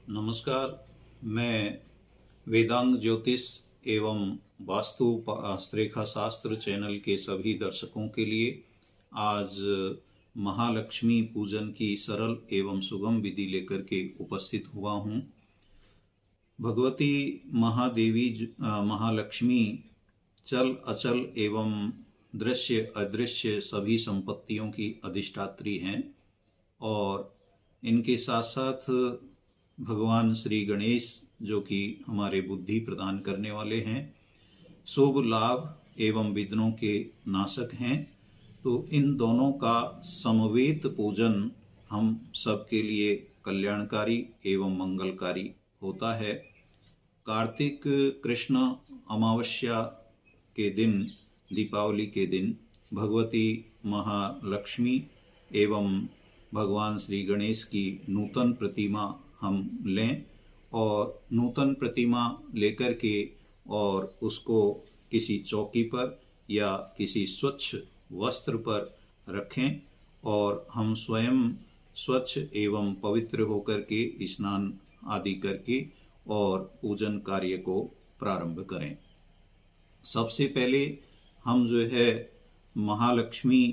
नमस्कार। मैं वेदांग ज्योतिष एवं वास्तु हस्तरेखा शास्त्र चैनल के सभी दर्शकों के लिए आज महालक्ष्मी पूजन की सरल एवं सुगम विधि लेकर के उपस्थित हुआ हूँ। भगवती महादेवी महालक्ष्मी चल अचल एवं दृश्य अदृश्य सभी संपत्तियों की अधिष्ठात्री हैं और इनके साथ साथ भगवान श्री गणेश जो कि हमारे बुद्धि प्रदान करने वाले हैं, शुभ लाभ एवं विघ्नों के नाशक हैं। तो इन दोनों का समवेत पूजन हम सबके लिए कल्याणकारी एवं मंगलकारी होता है। कार्तिक कृष्ण अमावस्या के दिन, दीपावली के दिन भगवती महालक्ष्मी एवं भगवान श्री गणेश की नूतन प्रतिमा हम लें और नूतन प्रतिमा लेकर के और उसको किसी चौकी पर या किसी स्वच्छ वस्त्र पर रखें और हम स्वयं स्वच्छ एवं पवित्र होकर के स्नान आदि करके और पूजन कार्य को प्रारंभ करें। सबसे पहले हम जो है महालक्ष्मी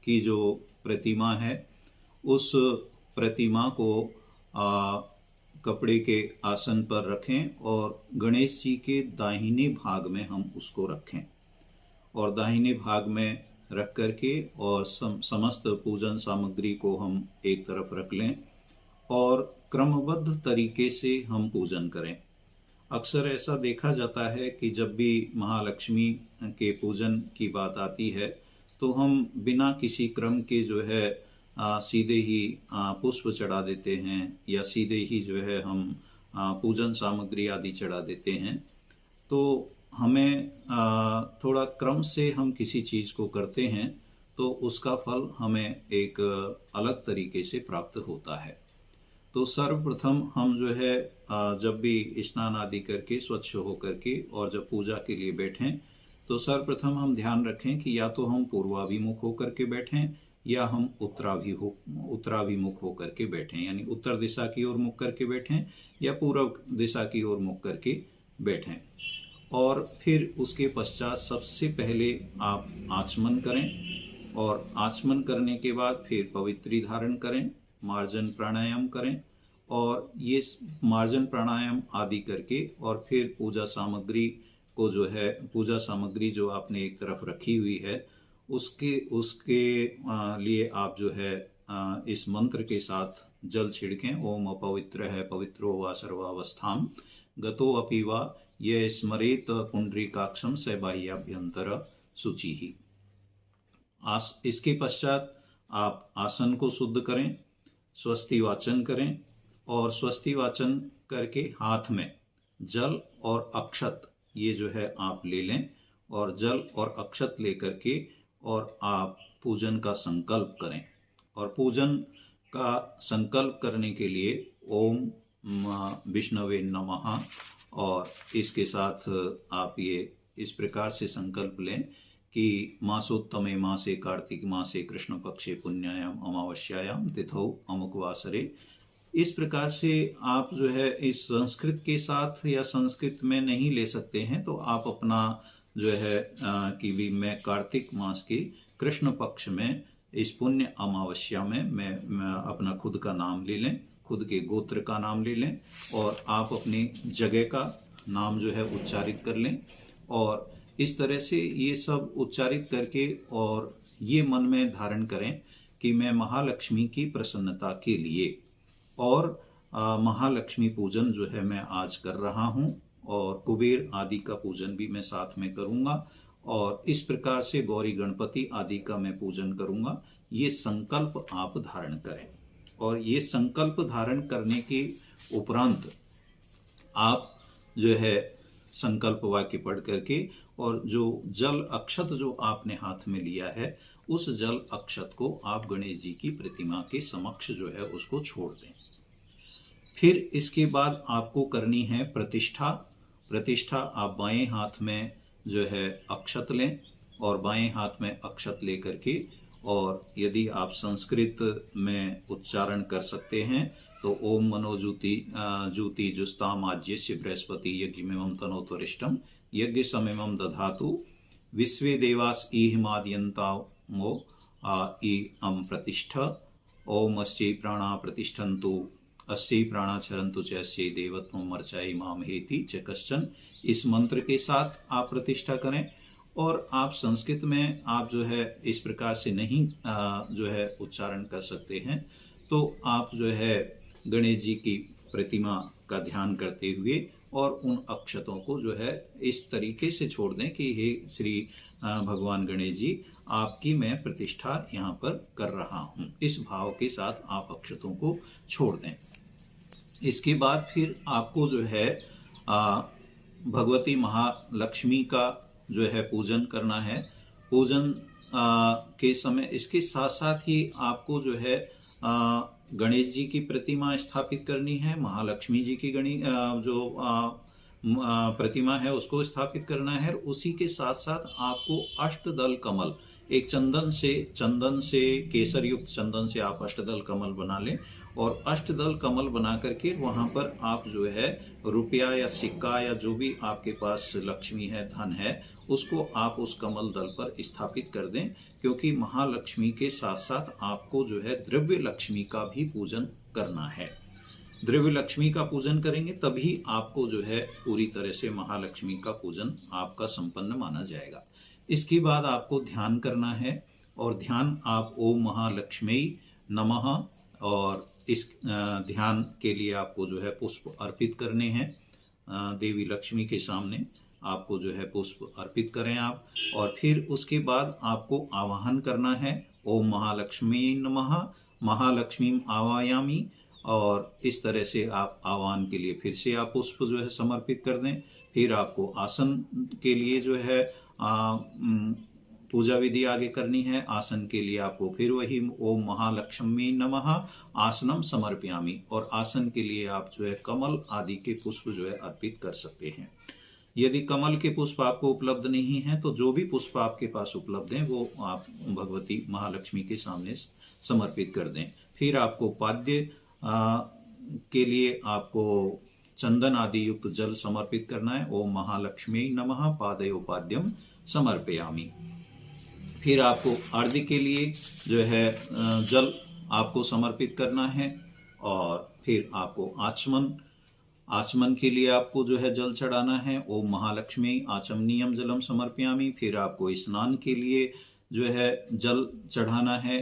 की जो प्रतिमा है उस प्रतिमा को कपड़े के आसन पर रखें और गणेश जी के दाहिने भाग में हम उसको रखें और दाहिने भाग में रख करके और समस्त पूजन सामग्री को हम एक तरफ रख लें और क्रमबद्ध तरीके से हम पूजन करें। अक्सर ऐसा देखा जाता है कि जब भी महालक्ष्मी के पूजन की बात आती है तो हम बिना किसी क्रम के जो है सीधे ही पुष्प चढ़ा देते हैं या सीधे ही जो है हम पूजन सामग्री आदि चढ़ा देते हैं। तो हमें थोड़ा क्रम से हम किसी चीज़ को करते हैं तो उसका फल हमें एक अलग तरीके से प्राप्त होता है। तो सर्वप्रथम हम जो है जब भी स्नान आदि करके स्वच्छ होकर के और जब पूजा के लिए बैठें तो सर्वप्रथम हम ध्यान रखें कि या तो हम पूर्वाभिमुख होकर के बैठें या हम उत्तराभिमुख होकर के बैठें, यानी उत्तर दिशा की ओर मुख करके बैठें या पूर्व दिशा की ओर मुख करके बैठें। और फिर उसके पश्चात सबसे पहले आप आचमन करें और आचमन करने के बाद फिर पवित्री धारण करें, मार्जन प्राणायाम करें और ये मार्जन प्राणायाम आदि करके और फिर पूजा सामग्री को जो है पूजा सामग्री जो आपने एक तरफ रखी हुई है उसके लिए आप जो है इस मंत्र के साथ जल छिड़कें। ओम अपवित्रः पवित्रो वा सर्वावस्थाम गतो अपि वा ये स्मरेत पुंडरीकाक्षम स बाह्याभ्यंतर शुचिः। इसके पश्चात आप आसन को शुद्ध करें, स्वस्ति वाचन करें और स्वस्ति वाचन करके हाथ में जल और अक्षत ये जो है आप ले लें और जल और अक्षत लेकर के और आप पूजन का संकल्प करें। और पूजन का संकल्प करने के लिए ओम विष्णवे नमः और इसके साथ आप ये इस प्रकार से संकल्प लें कि मासोत्तमे मासे कार्तिक मासे कृष्ण पक्षे पुण्यायाम अमावस्यायाम तिथौ अमुक वासरे। इस प्रकार से आप जो है इस संस्कृत के साथ या संस्कृत में नहीं ले सकते हैं तो आप अपना जो है कि भी मैं कार्तिक मास के कृष्ण पक्ष में इस पुण्य अमावस्या में मैं अपना खुद का नाम ले लें, खुद के गोत्र का नाम ले लें और आप अपनी जगह का नाम जो है उच्चारित कर लें और इस तरह से ये सब उच्चारित करके और ये मन में धारण करें कि मैं महालक्ष्मी की प्रसन्नता के लिए और महालक्ष्मी पूजन जो है मैं आज कर रहा हूँ और कुबेर आदि का पूजन भी मैं साथ में करूँगा और इस प्रकार से गौरी गणपति आदि का मैं पूजन करूँगा। ये संकल्प आप धारण करें और ये संकल्प धारण करने के उपरांत आप जो है संकल्प वाक्य पढ़ करके और जो जल अक्षत जो आपने हाथ में लिया है उस जल अक्षत को आप गणेश जी की प्रतिमा के समक्ष जो है उसको छोड़ दें। फिर इसके बाद आपको करनी है प्रतिष्ठा। प्रतिष्ठा आप बाएं हाथ में जो है अक्षत लें और बाएं हाथ में अक्षत लेकर के और यदि आप संस्कृत में उच्चारण कर सकते हैं तो ओम मनोजूति जूति जुस्ताम आज्यस्य बृहस्पति यज्ञमिमं तनोत्वरिष्टम यज्ञ समिमं दधातु विश्वे देवास ईहिमाद्यन्तामो ईअं प्रतिष्ठ ओम अस्यै प्राणा प्रतिष्ठन्तु अस्यै प्राणा चरन्तु च अस्यै देवत्वं अर्चय माम हेति च कश्चन। इस मंत्र के साथ आप प्रतिष्ठा करें। और आप संस्कृत में आप जो है इस प्रकार से नहीं जो है उच्चारण कर सकते हैं, तो आप जो है गणेश जी की प्रतिमा का ध्यान करते हुए और उन अक्षतों को जो है इस तरीके से छोड़ दें कि हे श्री भगवान गणेश जी, आपकी मैं प्रतिष्ठा यहाँ पर कर रहा हूँ। इस भाव के साथ आप अक्षतों को छोड़ दें। इसके बाद फिर आपको जो है भगवती महालक्ष्मी का जो है पूजन करना है। पूजन के समय इसके साथ साथ ही आपको जो है गणेश जी की प्रतिमा स्थापित करनी है, महालक्ष्मी जी की प्रतिमा है उसको स्थापित करना है। उसी के साथ साथ आपको अष्टदल कमल, एक चंदन से केसर युक्त चंदन से आप अष्टदल कमल बना लें और अष्टदल कमल बना करके वहां पर आप जो है रुपया या सिक्का या जो भी आपके पास लक्ष्मी है, धन है, उसको आप उस कमल दल पर स्थापित कर दें। क्योंकि महालक्ष्मी के साथ साथ आपको जो है द्रव्य लक्ष्मी का भी पूजन करना है। द्रव्य लक्ष्मी का पूजन करेंगे तभी आपको जो है पूरी तरह से महालक्ष्मी का पूजन आपका संपन्न माना जाएगा। इसके बाद आपको ध्यान करना है और ध्यान आप ओम महालक्ष्मी नमः, और इस ध्यान के लिए आपको जो है पुष्प अर्पित करने हैं। देवी लक्ष्मी के सामने आपको जो है पुष्प अर्पित करें आप। और फिर उसके बाद आपको आवाहन करना है ओम महालक्ष्मी नमः महालक्ष्मी आवायामी, और इस तरह से आप आह्वान के लिए फिर से आप पुष्प जो है समर्पित कर दें। फिर आपको आसन के लिए जो है पूजा विधि आगे करनी है। आसन के लिए आपको फिर वही ओम महालक्ष्मी नमः आसनम समर्पयामि, और आसन के लिए आप जो है कमल आदि के पुष्प जो है अर्पित कर सकते हैं। यदि कमल के पुष्प आपको उपलब्ध नहीं है तो जो भी पुष्प आपके पास उपलब्ध हैं वो आप भगवती महालक्ष्मी के सामने समर्पित कर दें। फिर आपको पाद्य के लिए आपको चंदन आदि युक्त जल समर्पित करना है। ओम महालक्ष्मी नमः पादयोपाद्यम समर्पयामि। फिर आपको आरती के लिए जो है जल आपको समर्पित करना है। और फिर आपको आचमन के लिए आपको जो है जल चढ़ाना है। ओम महालक्ष्मी आचमनीयम जलम समर्पयामि। फिर आपको स्नान के लिए जो है जल चढ़ाना है।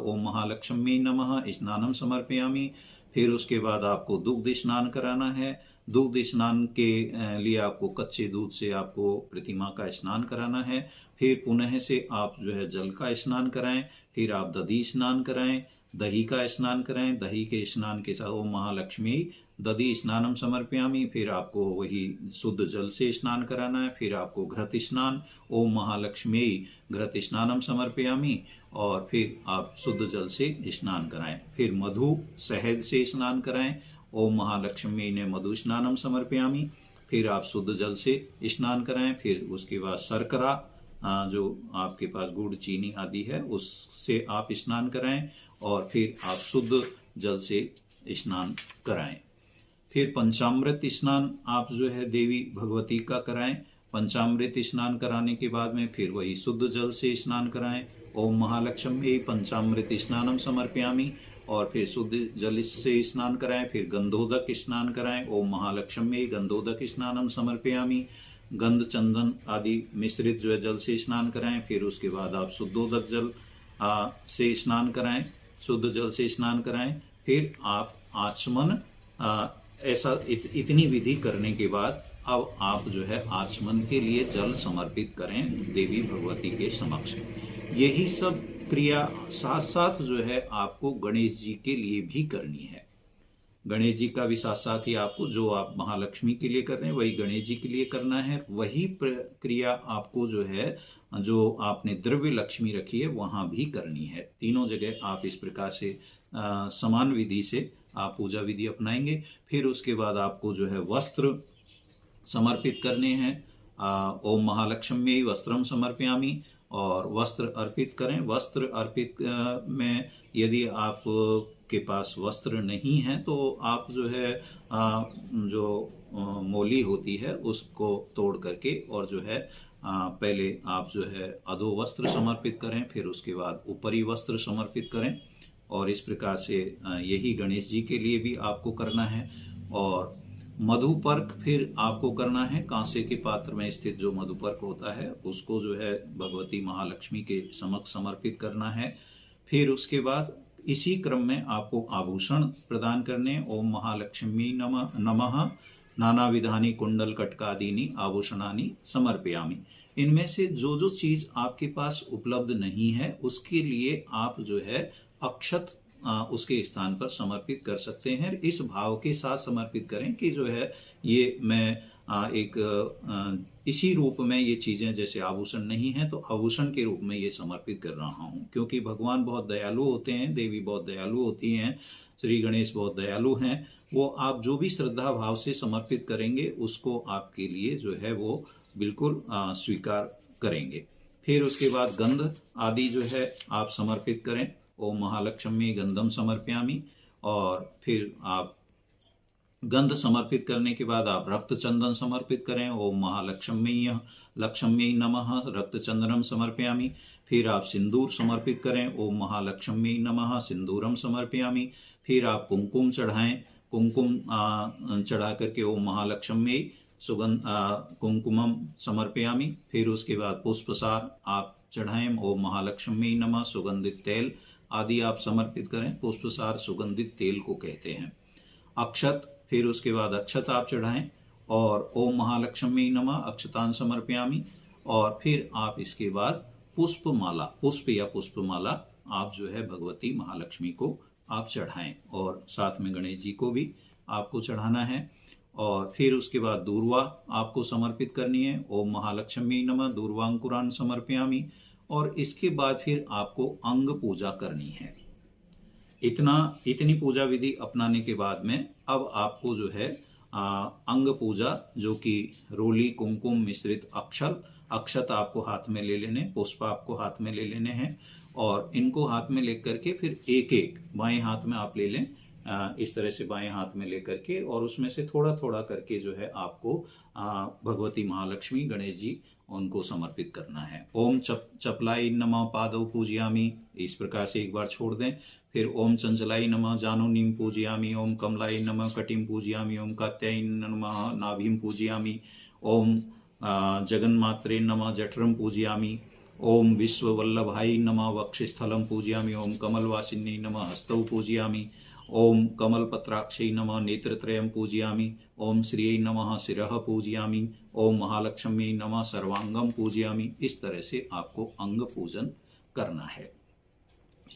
ओम महालक्ष्मी नमः स्नानम समर्पयामि। फिर उसके बाद आपको दुग्ध स्नान कराना है। दुग्ध स्नान के लिए आपको कच्चे दूध से आपको प्रतिमा का स्नान कराना है। फिर पुनः से आप जो है जल का स्नान कराएं। फिर आप दधी स्नान कराएं, दही का स्नान कराएं। दही के स्नान के साथ ओम महालक्ष्मी दधी स्नानम समर्पयामि। फिर आपको वही शुद्ध जल से स्नान कराना है। फिर आपको घृत स्नान ओम महालक्ष्मी घृत स्नानम समर्पयामि, और फिर आप शुद्ध जल से स्नान कराएं। फिर मधु शहद से स्नान कराएं। ओम महालक्ष्मी ने मधु स्नानम समर्पयामि। फिर आप शुद्ध जल से स्नान कराएं। फिर उसके बाद शर्करा जो आपके पास गुड़ चीनी आदि है उससे आप स्नान कराएं, और फिर आप शुद्ध जल से स्नान कराएं। फिर पंचामृत स्नान आप जो है देवी भगवती का कराएं। पंचामृत स्नान कराने के बाद में फिर वही शुद्ध जल से स्नान कराएं। ओम महालक्ष्मी पंचामृत स्नानम समर्पयामि, और फिर शुद्ध जल से स्नान कराएं। फिर गंधोदक स्नान कराएं। ओम महालक्ष्मी गंधोदक स्नानम समर्पयामि। गंध चंदन आदि मिश्रित जो है जल से स्नान कराएं। फिर उसके बाद आप शुद्धोदक जल से स्नान कराएं, शुद्ध जल से स्नान कराएं। फिर आप आचमन ऐसा इतनी विधि करने के बाद अब आप जो है आचमन के लिए जल समर्पित करें देवी भगवती के समक्ष। यही सब क्रिया साथ साथ जो है आपको गणेश जी के लिए भी करनी है। गणेश जी का भी साथ साथ ही आपको जो आप महालक्ष्मी के लिए कर रहे हैं वही गणेश जी के लिए करना है। वही प्रक्रिया आपको जो है जो आपने द्रव्य लक्ष्मी रखी है वहां भी करनी है। तीनों जगह आप इस प्रकार से समान विधि से आप पूजा विधि अपनाएंगे। फिर उसके बाद आपको जो है वस्त्र समर्पित करने हैं। ओम महालक्ष्मी वस्त्रम समर्पयामि, और वस्त्र अर्पित करें। वस्त्र अर्पित में यदि आप के पास वस्त्र नहीं है तो आप जो है जो मोली होती है उसको तोड़ करके और जो है पहले आप जो है अधो वस्त्र समर्पित करें, फिर उसके बाद ऊपरी वस्त्र समर्पित करें। और इस प्रकार से यही गणेश जी के लिए भी आपको करना है। और मधुपर्क फिर आपको करना है। कांसे के पात्र में स्थित जो मधुपर्क होता है उसको जो है भगवती महालक्ष्मी के समक्ष समर्पित करना है। फिर उसके बाद इसी क्रम में आपको आभूषण प्रदान करने। ओम महालक्ष्मी नमः नाना विधानी कुंडल कटकादीनी आभूषणानि समर्पयामि। इनमें से जो जो चीज आपके पास उपलब्ध नहीं है उसके लिए आप जो है अक्षत उसके स्थान पर समर्पित कर सकते हैं। इस भाव के साथ समर्पित करें कि जो है ये मैं इसी रूप में ये चीजें, जैसे आभूषण नहीं है तो आभूषण के रूप में ये समर्पित कर रहा हूँ, क्योंकि भगवान बहुत दयालु होते हैं, देवी बहुत दयालु होती हैं, श्री गणेश बहुत दयालु हैं। वो आप जो भी श्रद्धा भाव से समर्पित करेंगे उसको आपके लिए जो है वो बिल्कुल स्वीकार करेंगे। फिर उसके बाद गंध आदि जो है आप समर्पित करें। ओम महालक्ष्मी गंधम समर्पयामि। और फिर आप गंध समर्पित करने के बाद आप रक्त चंदन समर्पित करें। ओम महालक्ष्मी नमः रक्त चंदनम समर्पयामि। फिर आप सिंदूर समर्पित करें। ओम महालक्ष्मी नमः सिंदूरम समर्पयामि। फिर आप कुमकुम चढ़ाएं। कुमकुम चढ़ा करके ओम महालक्ष्मी सुगंध कुमकुमम समर्पयामि। फिर उसके बाद पुष्पसार आप चढ़ाएं। ओम महालक्ष्मी नमः सुगंधित तेल आदि आप समर्पित करें। पुष्पसार सुगंधित तेल को कहते हैं। अक्षत, फिर उसके बाद अक्षत आप चढ़ाएं और ओम महालक्ष्मी नमः अक्षतान समर्पयामि। और फिर आप इसके बाद पुष्पमाला, पुष्प या पुष्पमाला आप जो है भगवती महालक्ष्मी को आप चढ़ाएं और साथ में गणेश जी को भी आपको चढ़ाना है। और फिर उसके बाद दूर्वा आपको समर्पित करनी है। ओम महालक्ष्मी नमः दूर्वांकुरान समर्पयामि। और इसके बाद फिर आपको अंग पूजा करनी है। इतनी पूजा विधि अपनाने के बाद में अब आपको जो है अंग पूजा, जो कि रोली कुमकुम मिश्रित अक्षत आपको हाथ में ले लेने, पुष्प आपको हाथ में ले लेने हैं और इनको हाथ में लेकर के फिर एक एक बाएं हाथ में आप ले लें, इस तरह से बाएं हाथ में लेकर के, और उसमें से थोड़ा थोड़ा करके जो है आपको भगवती महालक्ष्मी गणेश जी उनको समर्पित करना है। ओम चपलाई नमः पादौ पूजयामि, इस प्रकार से एक बार छोड़ दें। फिर ओम चंचलाई नमः जानुनीम पूजयामि। ओम कमलाई नमः कटिम पूजयामि। ओम कात्यायी नमः नाभिम पूजयामि। ओम जगन्मात्रे नमः जठरम पूजयामि। ओम विश्ववल्लभाय नमः वक्षस्थलम पूजयामि। ओम कमलवासिनी नमः हस्तौ पूजयामि। ओम कमलपत्राक्षै नमः नेत्रत्रयं पूजयामि। ओम श्रियै नमः शिरः पूजयामि। ओम महालक्ष्मी नमः सर्वांगम पूजयामि। इस तरह से आपको अंग पूजन करना है।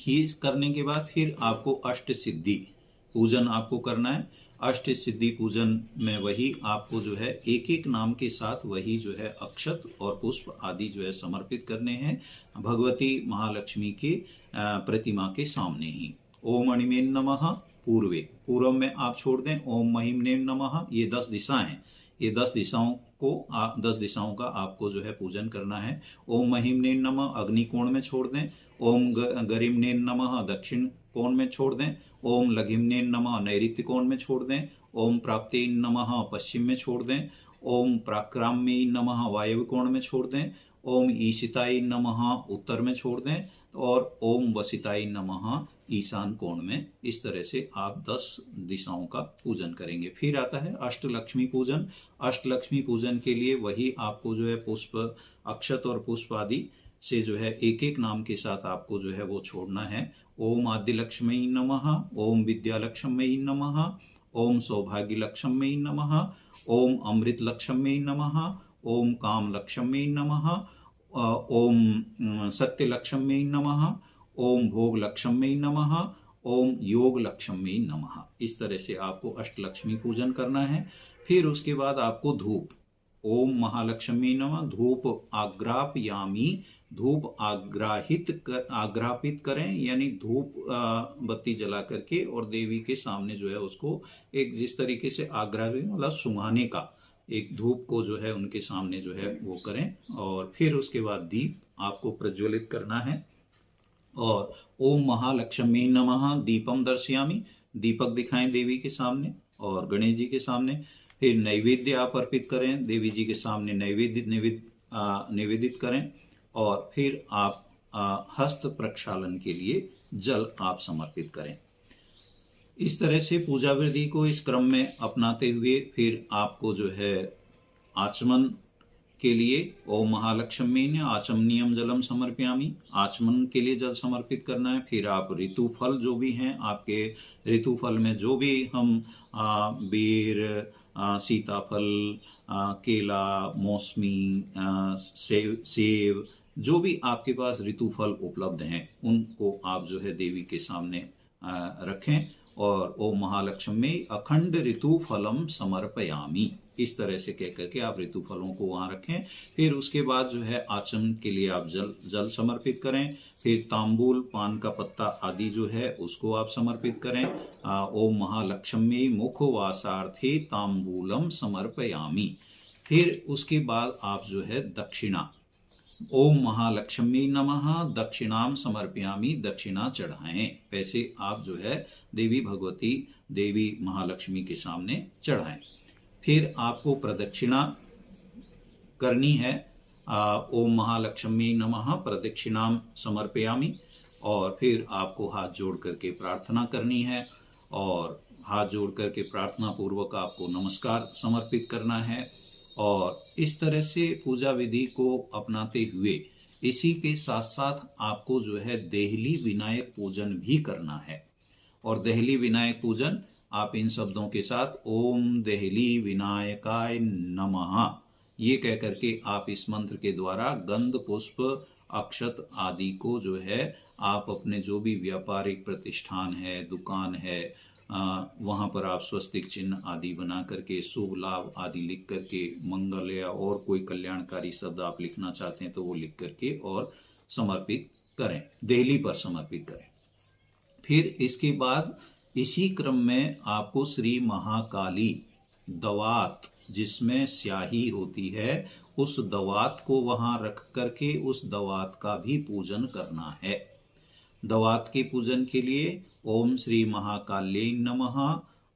ये करने के बाद फिर आपको अष्ट सिद्धि पूजन आपको करना है। अष्ट सिद्धि पूजन में वही आपको जो है एक एक नाम के साथ वही जो है अक्षत और पुष्प आदि जो है समर्पित करने हैं भगवती महालक्ष्मी की प्रतिमा के सामने ही। ओम अणिमे नमः पूर्व में आप छोड़ दें। ओम महिमने नमः, ये 10 दिशा हैं, ये 10 दिशाओं को 10 दिशाओं का आपको जो है पूजन करना है। ओम महिमने नमः अग्नि कोण में छोड़ दें। ओम गरिमने नमः दक्षिण कोण में छोड़ दें। ओम लघिमने नमः नैऋत्य कोण में छोड़ दें। ओम प्राप्ते नमः पश्चिम में छोड़ दें। ओम प्राक्राम्ये नमः वायव्य कोण में छोड़ दें। ओम ईशिताय नमः उत्तर में छोड़ दें और ओम वसिताय नमः ईशान कोण में। इस तरह से आप 10 दिशाओं का पूजन करेंगे। फिर आता है अष्टलक्ष्मी पूजन। अष्टलक्ष्मी पूजन के लिए वही आपको जो है पुष्प, अक्षत और पुष्प आदि से जो है एक एक नाम के साथ आपको जो है वो छोड़ना है। ओम आद्यलक्ष्मी नमः। ओम विद्यालक्ष्मी नमः। ओम सौभाग्यलक्ष्मी नमः। ओम अमृतलक्ष्मी नमः। ओम कामलक्ष्मी नमः। ओम सत्यलक्ष्मी नमः। ओम भोग लक्ष्मी नमः। ओम योग लक्ष्मी नमः। इस तरह से आपको अष्टलक्ष्मी पूजन करना है। फिर उसके बाद आपको धूप, ओम महालक्ष्मी नमः धूप आग्रापयामी, धूप आग्रापित करें, यानी धूप बत्ती जला करके और देवी के सामने जो है उसको एक जिस तरीके से आग्रापित मतलब सुंघाने का, एक धूप को जो है उनके सामने जो है वो करें और फिर उसके बाद दीप आपको प्रज्वलित करना है। और ओम महालक्ष्मी नमः दीपम दर्शयामि, दीपक दिखाएं देवी के सामने और गणेश जी के सामने। फिर नैवेद्य आप अर्पित करें, देवी जी के सामने निवेदित करें और फिर आप हस्त प्रक्षालन के लिए जल आप समर्पित करें। इस तरह से पूजा विधि को इस क्रम में अपनाते हुए फिर आपको जो है आचमन के लिए ओम महालक्ष्मी ने आचमनीयम जलम समर्पयामि, आचमन के लिए जल समर्पित करना है। फिर आप ऋतुफल जो भी हैं आपके, ऋतुफल में जो भी हम बेर, सीताफल, केला, मौसमी, सेब जो भी आपके पास ऋतुफल उपलब्ध हैं उनको आप जो है देवी के सामने रखें और ओम महालक्ष्मी अखंड ऋतु फलम समर्पयामी, इस तरह से कह करके आप ऋतु फलों को वहां रखें। फिर उसके बाद जो है आचमन के लिए आप जल समर्पित करें। फिर तांबूल, पान का पत्ता आदि जो है उसको आप समर्पित करें। ओम महालक्ष्मी मुखवासार्थे तांबूलम समर्पयामी। फिर उसके बाद आप जो है दक्षिणा, ओम महालक्ष्मी नमः दक्षिणाम समर्पयामी, दक्षिणा चढ़ाएं। पैसे आप जो है देवी भगवती, देवी महालक्ष्मी के सामने चढ़ाएं। फिर आपको प्रदक्षिणा करनी है। ओम महालक्ष्मी नमः प्रदक्षिणाम समर्पयामी और फिर आपको हाथ जोड़ करके प्रार्थना करनी है और हाथ जोड़ करके प्रार्थना पूर्वक आपको नमस्कार समर्पित करना है। और इस तरह से पूजा विधि को अपनाते हुए इसी के साथ साथ आपको जो है देहली विनायक पूजन भी करना है। और देहली विनायक पूजन आप इन शब्दों के साथ ओम देहली विनायकाय नमः ये कह करके आप इस मंत्र के द्वारा गंध, पुष्प, अक्षत आदि को जो है आप अपने जो भी व्यापारिक प्रतिष्ठान है, दुकान है, वहाँ पर आप स्वस्तिक चिन्ह आदि बना करके, शुभ लाभ आदि लिख करके, मंगल या और कोई कल्याणकारी शब्द आप लिखना चाहते हैं तो वो लिख करके और समर्पित करें, देहली पर समर्पित करें। फिर इसके बाद इसी क्रम में आपको श्री महाकाली दवात, जिसमें स्याही होती है, उस दवात को वहां रख करके उस दवात का भी पूजन करना है। दवात के पूजन के लिए ओम श्री महाकाल्यै नमः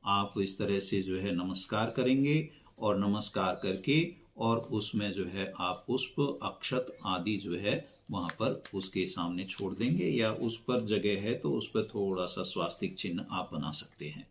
आप इस तरह से जो है नमस्कार करेंगे और नमस्कार करके और उसमें जो है आप पुष्प, अक्षत आदि जो है वहां पर उसके सामने छोड़ देंगे या उस पर जगह है तो उस पर थोड़ा सा स्वास्तिक चिन्ह आप बना सकते हैं।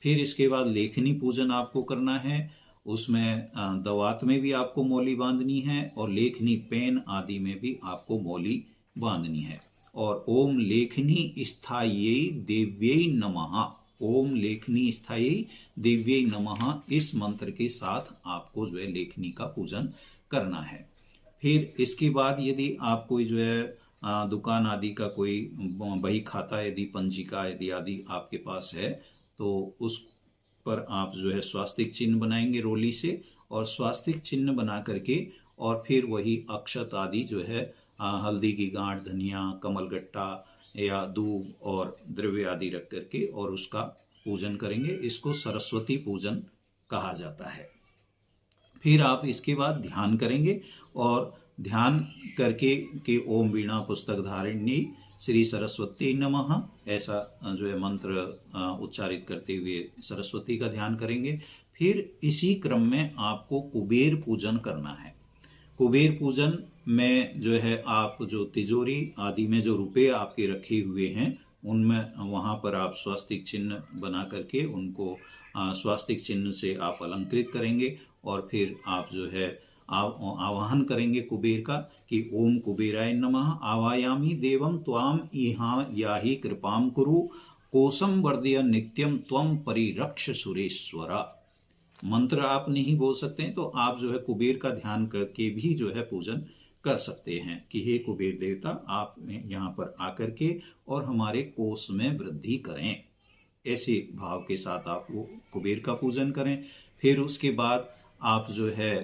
फिर इसके बाद लेखनी पूजन आपको करना है। उसमें दवात में भी आपको मौली बांधनी है और लेखनी, पेन आदि में भी आपको मौली बांधनी है। और ओम लेखनी स्थायी देव्यै नमः, ओम लेखनी स्थायी देव्यै नमः इस मंत्र के साथ आपको जो है लेखनी का पूजन करना है। फिर इसके बाद यदि आप कोई जो है दुकान आदि का कोई बही खाता, यदि पंजिका यदि आदि आपके पास है तो उस पर आप जो है स्वास्तिक चिन्ह बनाएंगे रोली से और स्वास्तिक चिन्ह बना करके और फिर वही अक्षत आदि जो है हल्दी की गांठ, धनिया, कमलगट्टा या दूब और द्रव्य आदि रख करके और उसका पूजन करेंगे। इसको सरस्वती पूजन कहा जाता है। फिर आप इसके बाद ध्यान करेंगे और ध्यान करके कि ओम वीणा पुस्तक धारिणी श्री सरस्वती नमः ऐसा जो है मंत्र उच्चारित करते हुए सरस्वती का ध्यान करेंगे। फिर इसी क्रम में आपको कुबेर पूजन करना है। कुबेर पूजन में जो है आप जो तिजोरी आदि में जो रुपए आपके रखे हुए हैं उनमें वहां पर आप स्वास्तिक चिन्ह बना करके उनको स्वास्तिक चिन्ह से आप अलंकृत करेंगे और फिर आप जो है आवाहन करेंगे कुबेर का कि ओम कुबेराय नमः आवायामी देवम त्वाम इहा याहि कृपाम कुरु कोसम वर्धय नित्यम त्वम परिरक्ष सुरेश्वरा। मंत्र आप नहीं बोल सकते हैं तो आप जो है कुबेर का ध्यान करके भी जो है पूजन कर सकते हैं कि हे कुबेर देवता आप यहाँ पर आकर के और हमारे कोष में वृद्धि करें, ऐसे भाव के साथ आप वो कुबेर का पूजन करें। फिर उसके बाद आप जो है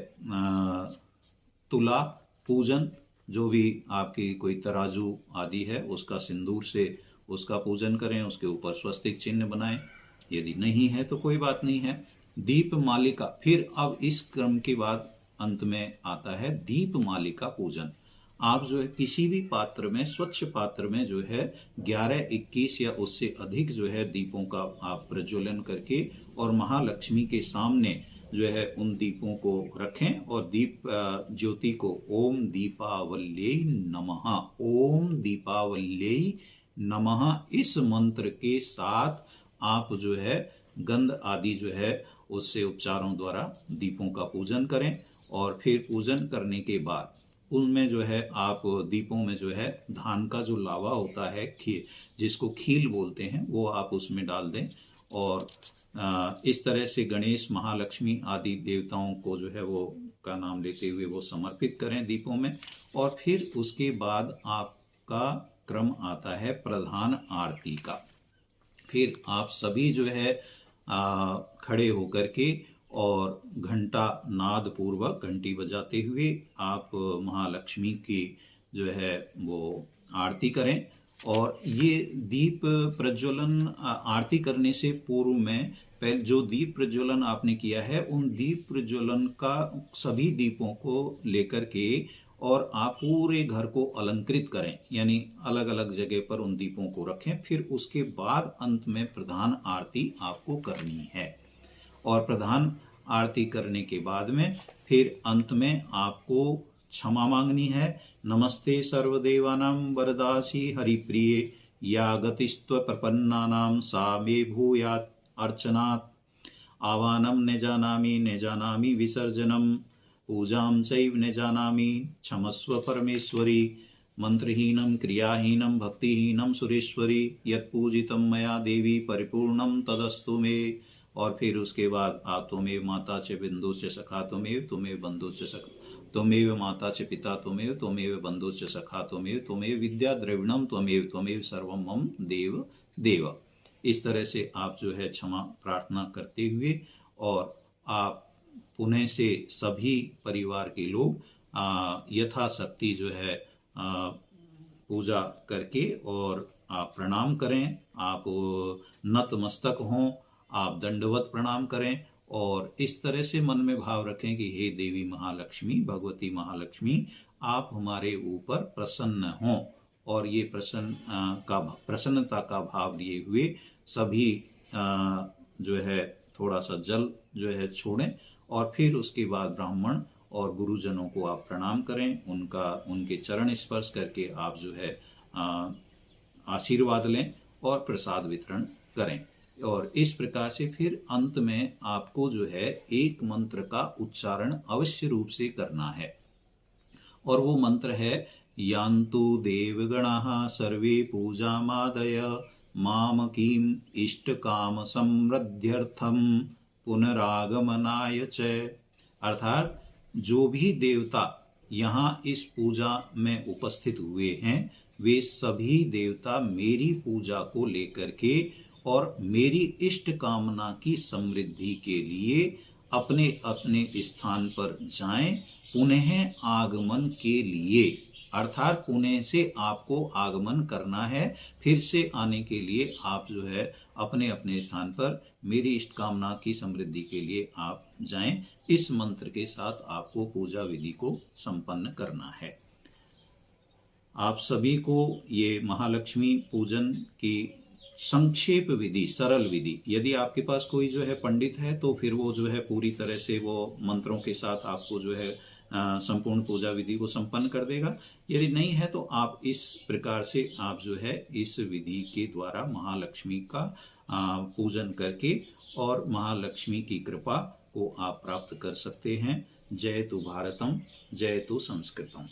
तुला पूजन, जो भी आपकी कोई तराजू आदि है उसका सिंदूर से उसका पूजन करें, उसके ऊपर स्वस्तिक चिन्ह बनाएं। यदि नहीं है तो कोई बात नहीं है। दीप मालिका, फिर अब इस क्रम के बाद अंत में आता है दीप मालिका पूजन। आप जो है किसी भी पात्र में, स्वच्छ पात्र में जो है 11, 21 या उससे अधिक जो है दीपों का आप प्रज्वलन करके और महालक्ष्मी के सामने जो है उन दीपों को रखें और दीप ज्योति को ओम दीपावल्यै नमः, ओम दीपावल्यै नमः इस मंत्र के साथ आप जो है गंध आदि जो है उससे उपचारों द्वारा दीपों का पूजन करें। और फिर पूजन करने के बाद उनमें जो है आप दीपों में जो है धान का जो लावा होता है, जिसको खील बोलते हैं, वो आप उसमें डाल दें। और इस तरह से गणेश, महालक्ष्मी आदि देवताओं को जो है वो का नाम लेते हुए वो समर्पित करें दीपों में। और फिर उसके बाद आपका क्रम आता है प्रधान आरती का। फिर आप सभी जो है खड़े होकर के और घंटा नाद पूर्वक घंटी बजाते हुए आप महालक्ष्मी की जो है वो आरती करें। और ये दीप प्रज्वलन आरती करने से पूर्व में पहले जो दीप प्रज्वलन आपने किया है, उन दीप प्रज्वलन का सभी दीपों को लेकर के और आप पूरे घर को अलंकृत करें, यानी अलग अलग जगह पर उन दीपों को रखें। फिर उसके बाद अंत में प्रधान आरती आपको करनी है। और प्रधान आरती करने के बाद में फिर अंत में आपको क्षमा मांगनी है। नमस्ते सर्वदेवानां वरदासी हरिप्रिये या गतिस्त्व प्रपन्नानां सा मे भूयात् अर्चनात्। आवाहनं न जानामि विसर्जनं पूजां चैव न जानामि क्षमस्व परमेश्वरी। मंत्रहीनं क्रियाहीनं भक्तिहीनं सुरेश्वरी यत्पूजितं मया देवी परिपूर्णं तदस्तु मे। और फिर उसके बाद आप त्वमेव माता च बिंदु च सखा त्वमेव बंधु च सखा त्वमेव माता च पिता त्वमेव बंधु च सखा त्वमेव विद्या द्रविणम त्वमेव सर्वं मम देव देव। इस तरह से आप जो है क्षमा प्रार्थना करते हुए और आप पुनः से सभी परिवार के लोग यथाशक्ति जो है पूजा करके और आप प्रणाम करें। आप नतमस्तक हों, आप दंडवत प्रणाम करें और इस तरह से मन में भाव रखें कि हे देवी महालक्ष्मी, भगवती महालक्ष्मी, आप हमारे ऊपर प्रसन्न हों। और ये प्रसन्नता का भाव लिए हुए सभी जो है थोड़ा सा जल जो है छोड़ें और फिर उसके बाद ब्राह्मण और गुरुजनों को आप प्रणाम करें, उनके चरण स्पर्श करके आप जो है आशीर्वाद लें और प्रसाद वितरण करें। और इस प्रकार से फिर अंत में आपको जो है एक मंत्र का उच्चारण अवश्य रूप से करना है। और वो मंत्र है यान्तु देवगणाः सर्वे पूजामादय मामकीम इष्टकाम समृद्ध्यर्थम पुनरागमनाय च। अर्थात जो भी देवता यहाँ इस पूजा में उपस्थित हुए हैं, वे सभी देवता मेरी पूजा को लेकर के और मेरी इष्ट कामना की समृद्धि के लिए अपने अपने स्थान पर जाएं, पुनः आगमन के लिए। अर्थात पुणे से आपको आगमन करना है, फिर से आने के लिए आप जो है अपने अपने स्थान पर मेरी इष्ट कामना की समृद्धि के लिए आप जाएं। इस मंत्र के साथ आपको पूजा विधि को संपन्न करना है। आप सभी को ये महालक्ष्मी पूजन की संक्षेप विधि, सरल विधि, यदि आपके पास कोई जो है पंडित है तो फिर वो जो है पूरी तरह से वो मंत्रों के साथ आपको जो है संपूर्ण पूजा विधि को संपन्न कर देगा। यदि नहीं है तो आप इस प्रकार से आप जो है इस विधि के द्वारा महालक्ष्मी का पूजन करके और महालक्ष्मी की कृपा को आप प्राप्त कर सकते हैं। जय तु भारतम, जय तु संस्कृतम।